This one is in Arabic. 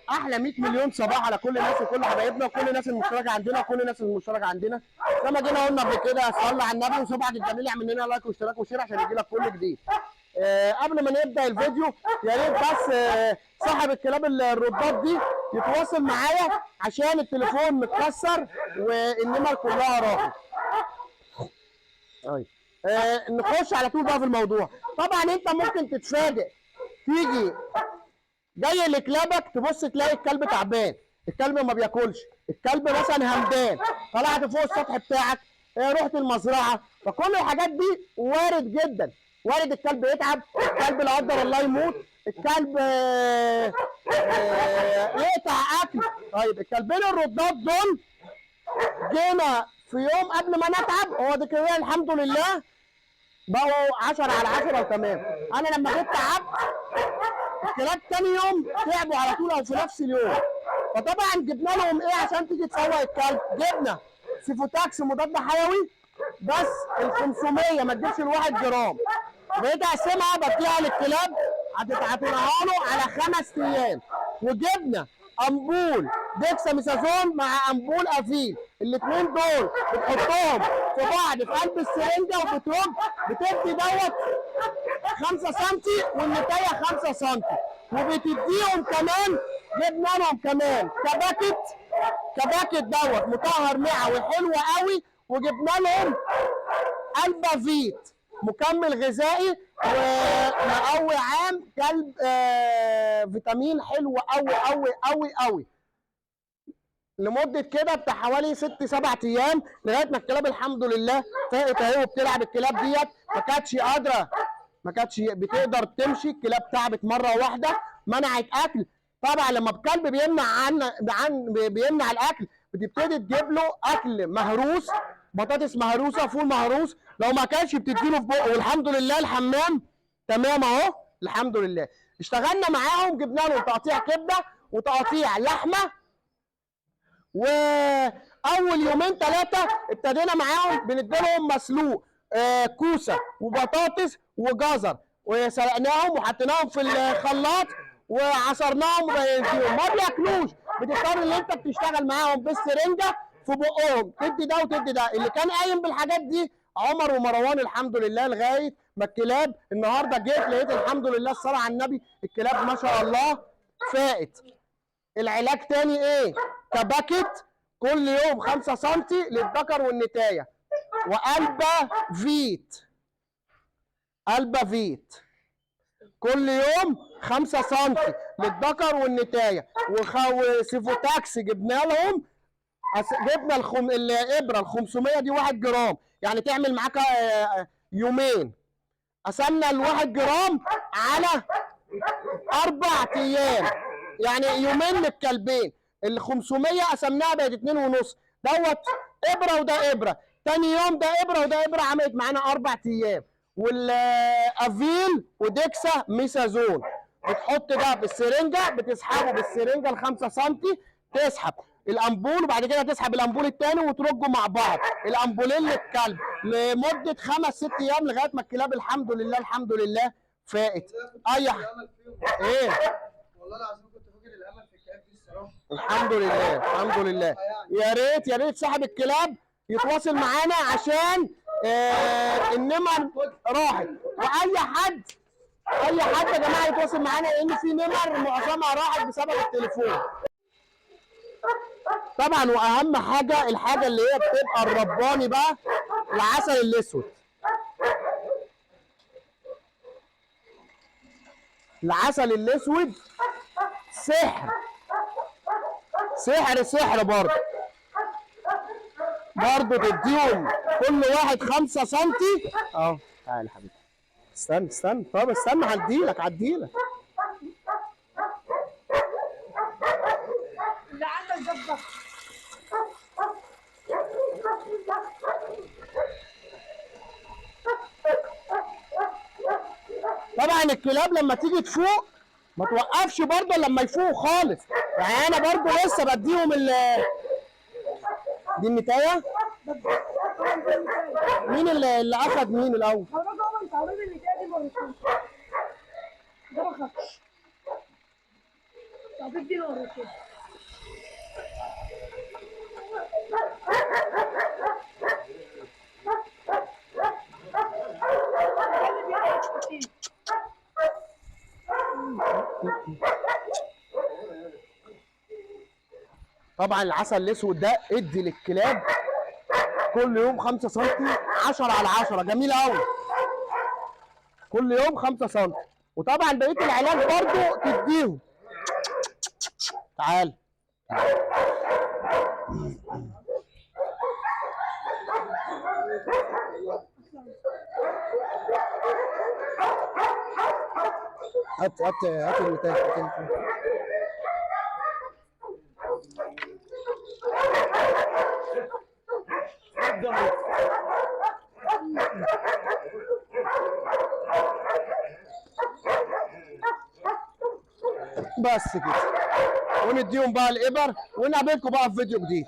احلى 100 مليون صباح على كل الناس وكل حبايبنا وكل الناس المشتركه عندنا وكل الناس المشتركه عندنا. زي ما جينا قلنا قبل كده، صلي على النبي وصبعك الجميل، اعمل لنا لايك واشتراك وشير عشان يجي لك كل جديد. قبل ما نبدا الفيديو يا ريت بس صاحب الكلاب الردات دي يتواصل معايا عشان التليفون متكسر والنمر كلها راحت. طيب نخش على طول بقى في الموضوع. طبعا انت ممكن تتفاجئ تيجي جاي لكلابك تبص تلاقي الكلب تعبان، الكلب ما بياكلش، الكلب مثلا همدان، طلعت فوق السطح بتاعك، رحت المزرعه، فكل الحاجات دي وارد جدا. وارد الكلب يتعب، الكلب لا قدر الله يموت، الكلب يقطع اكل. طيب الكلبين الردات دول جينا في يوم قبل ما نتعب، هو ده كده الحمد لله بقوا 10 على 10 وتمام. انا لما جيت تعبت الكلاب تاني يوم تعبوا على طول او في نفس اليوم. فطبعا جبنا لهم ايه عشان تيجي تسوق الكلب؟ جبنا سيفوتاكس مضاد حيوي بس ال 500 ما تجيبش ال1 جرام. بقيت اقسمها بديها للكلاب هتتعطيها له على 5 ايام. وجبنا امبول ديكساميثازون مع امبول افيل، الاثنين دول بتحطهم في بعض في قلب السرنجه وبترج، بتدي دوت 5 سم والنتايه 5 سم، وبتديهم كمان جبنا لهم كمان كباكت دوت مطهر معوي حلو قوي، وجبنا لهم البافيت مكمل غذائي ومقوي عام كلب فيتامين حلو قوي قوي قوي قوي لمده كده بتاع حوالي 6 7 ايام لغايه ما الكلاب الحمد لله فاقت اهي وبتلعب. الكلاب ديت ما كانتش قادره، ما كانتش بتقدر تمشي، الكلاب تعبت مره واحده، منعت اكل. طبعا لما الكلب بيمنع الاكل بتبتدي تجيب له اكل مهروس، بطاطس مهروسه، فول مهروس، لو ما كانش بتديله في بقه. والحمد لله الحمام تمام اهو الحمد لله. اشتغلنا معاهم، جبنا لهم تقطيع كبده وتقطيع لحمه، واول يومين 3 ابتدينا معاهم بنديلهم مسلوق كوسه وبطاطس وجزر، وسلقناهم وحطيناهم في الخلاط وعصرناهم وبيديهم ما بياكلوش. بتضطر ان انت بتشتغل معاهم بالسرنجه في بقهم، تدي ده وتدي ده. اللي كان قايم بالحاجات دي عمر ومروان الحمد لله، لغايه ما الكلاب النهارده جيت لقيت الحمد لله الصلاه على النبي الكلاب ما شاء الله فاقت. العلاج تاني ايه؟ كباكت كل يوم 5 سم للذكر والنتايه، ألبا فيت كل يوم 5 سم للذكر والنتايه، وسيفوتاكس جبنا لهم، جبنا الابره ال 500 دي 1 جرام يعني تعمل معاك يومين. قسمنا ال1 جرام على 4 ايام يعني يومين للكلبين. ال 500 قسمناها بقت 2.5 دوت ابره وده ابره. تاني يوم ده ابره وده ابره، عملت معانا 4 ايام. والافيل وديكسا ميثازون بتحط ده بالسرنجه، بتسحبه بالسرنجه ال 5 سم، تسحب الامبول وبعد كده تسحب الامبول الثاني وترجوا مع بعض الامبولين للكلب لمده 5 6 ايام لغايه ما الكلاب الحمد لله الحمد لله فاقت. ايه والله العظيم كنت فاكر الامل في الكلاب دي الصراحه. الحمد لله الحمد لله. يا ريت صاحب الكلاب يتواصل معانا عشان النمر راحت. واي حد يا جماعه يتواصل معانا لان في نمر معظمها راحت بسبب التليفون. طبعا واهم حاجه الحاجه اللي هي بتبقى الرباني بقى العسل الاسود. العسل الاسود سحر برضه تديهم كل واحد 5 سم اهو. تعالى يا حبيبي استنى طب استنى هديلك اللي عندك ده طبعا الكلاب لما تيجي تفوق ما توقفش برضه لما يفوقوا خالص. يعني انا برضه لسه بديهم دي النتايه. مين اللي اخد مين الاول؟ حضرتك هو انت عارف النتايه دي مرتين ده ما خدش. طب ادي نور كده. طبعا العسل الاسود ده ادي للكلاب كل يوم 5 سم، 10 على 10، جميل قوي. كل يوم 5 سم. وطبعا بقيه العلاج برضو تديهم. تعال هات النتايج. بس كده، ونديهم بقى الابر ونقابلكم بقى في فيديو جديد.